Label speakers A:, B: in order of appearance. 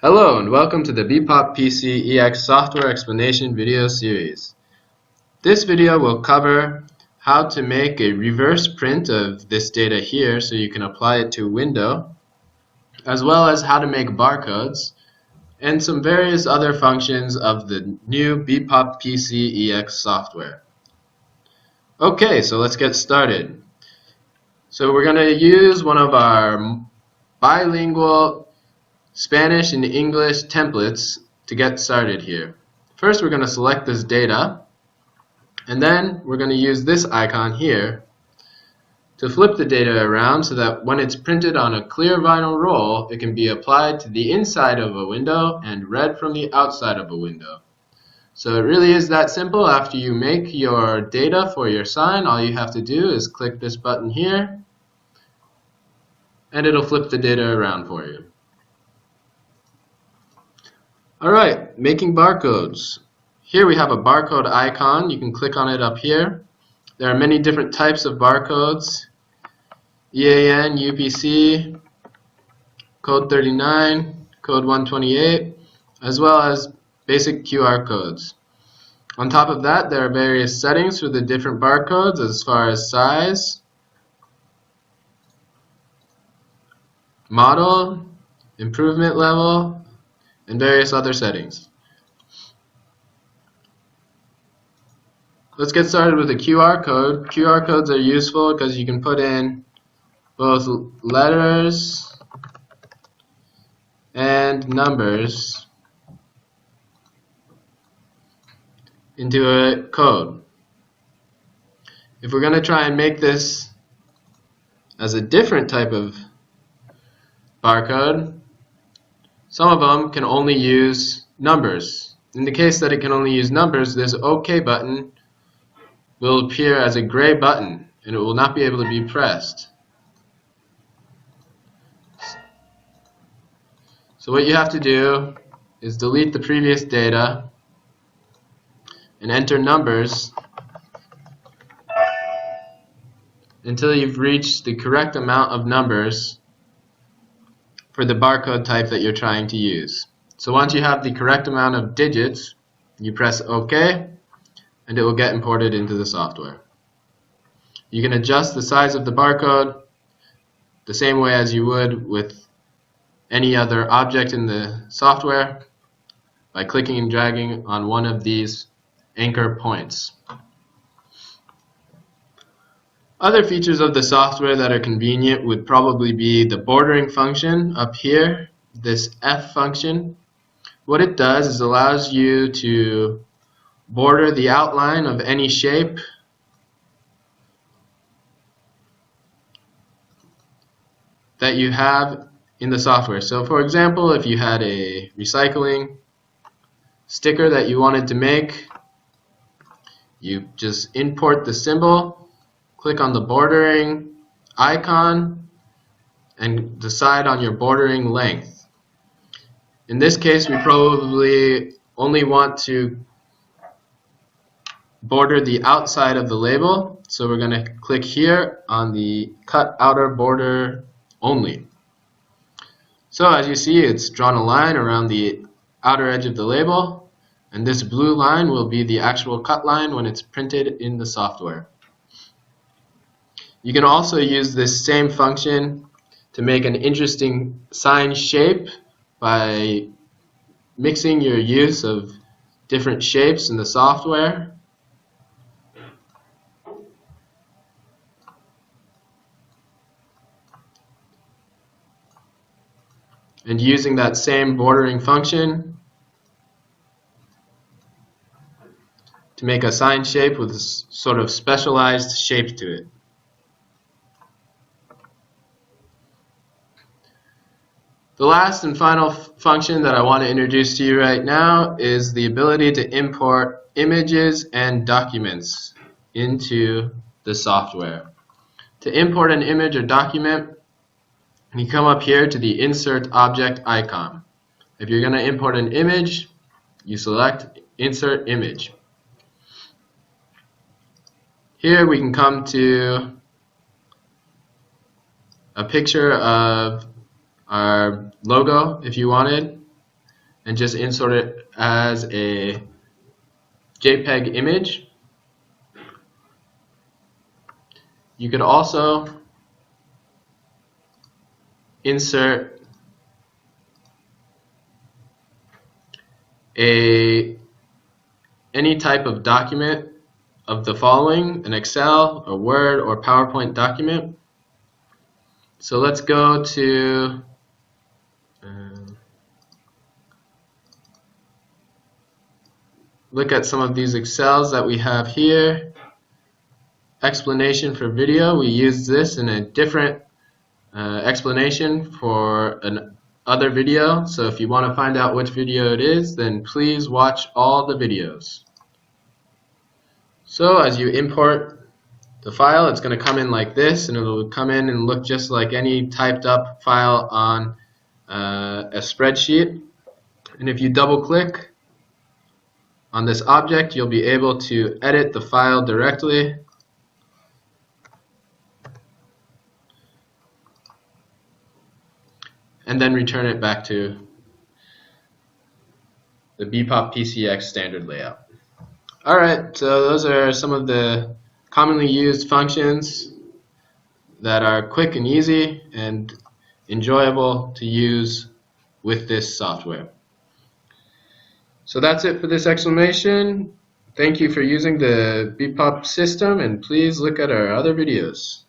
A: Hello and welcome to the Bepop PC EX software explanation video series. This video will cover how to make a reverse print of this data here so you can apply it to a window, as well as how to make barcodes and some various other functions of the new Bepop PC EX software. Okay, so let's get started. So we're going to use one of our bilingual Spanish and English templates to get started here. First, we're going to select this data, and then we're going to use this icon here to flip the data around so that when it's printed on a clear vinyl roll, it can be applied to the inside of a window and read from the outside of a window. So it really is that simple. After you make your data for your sign, all you have to do is click this button here, and it'll flip the data around for you. Alright, making barcodes. Here we have a barcode icon. You can click on it up here. There are many different types of barcodes: EAN, UPC, code 39, code 128, as well as basic QR codes. On top of that, there are various settings for the different barcodes as far as size, model, improvement level, and various other settings. Let's get started with a QR code. QR codes are useful because you can put in both letters and numbers into a code. If we're going to try and make this as a different type of barcode, some of them can only use numbers. In the case that it can only use numbers, this OK button will appear as a gray button and it will not be able to be pressed. So what you have to do is delete the previous data and enter numbers until you've reached the correct amount of numbers for the barcode type that you're trying to use. So once you have the correct amount of digits, you press OK and it will get imported into the software. You can adjust the size of the barcode the same way as you would with any other object in the software by clicking and dragging on one of these anchor points. Other features of the software that are convenient would probably be the bordering function up here, this F function. What it does is allows you to border the outline of any shape that you have in the software. So for example, if you had a recycling sticker that you wanted to make, you just import the symbol, click on the bordering icon, and decide on your bordering length. In this case, we probably only want to border the outside of the label, so we're going to click here on the cut outer border only. So as you see, it's drawn a line around the outer edge of the label, and this blue line will be the actual cut line when it's printed in the software. You can also use this same function to make an interesting sign shape by mixing your use of different shapes in the software. And using that same bordering function to make a sign shape with a sort of specialized shape to it. The last and final function that I want to introduce to you right now is the ability to import images and documents into the software. To import an image or document, you come up here to the Insert Object icon. If you're going to import an image, you select Insert Image. Here we can come to a picture of our logo if you wanted. and just insert it as a JPEG image. You could also insert any type of document of the following: an Excel, a Word, or PowerPoint document. So let's go to look at some of these Excels that we have here. Explanation for video, we use this in a different explanation for an other video. So if you want to find out which video it is, then please watch all the videos. So as you import the file, it's going to come in like this, and it will come in and look just like any typed up file on a spreadsheet. And if you double click on this object, you'll be able to edit the file directly. And then return it back to the Bepop PC EX standard layout. Alright, so those are some of the commonly used functions that are quick and easy and enjoyable to use with this software. So that's it for this explanation. Thank you for using the Bepop system, and please look at our other videos.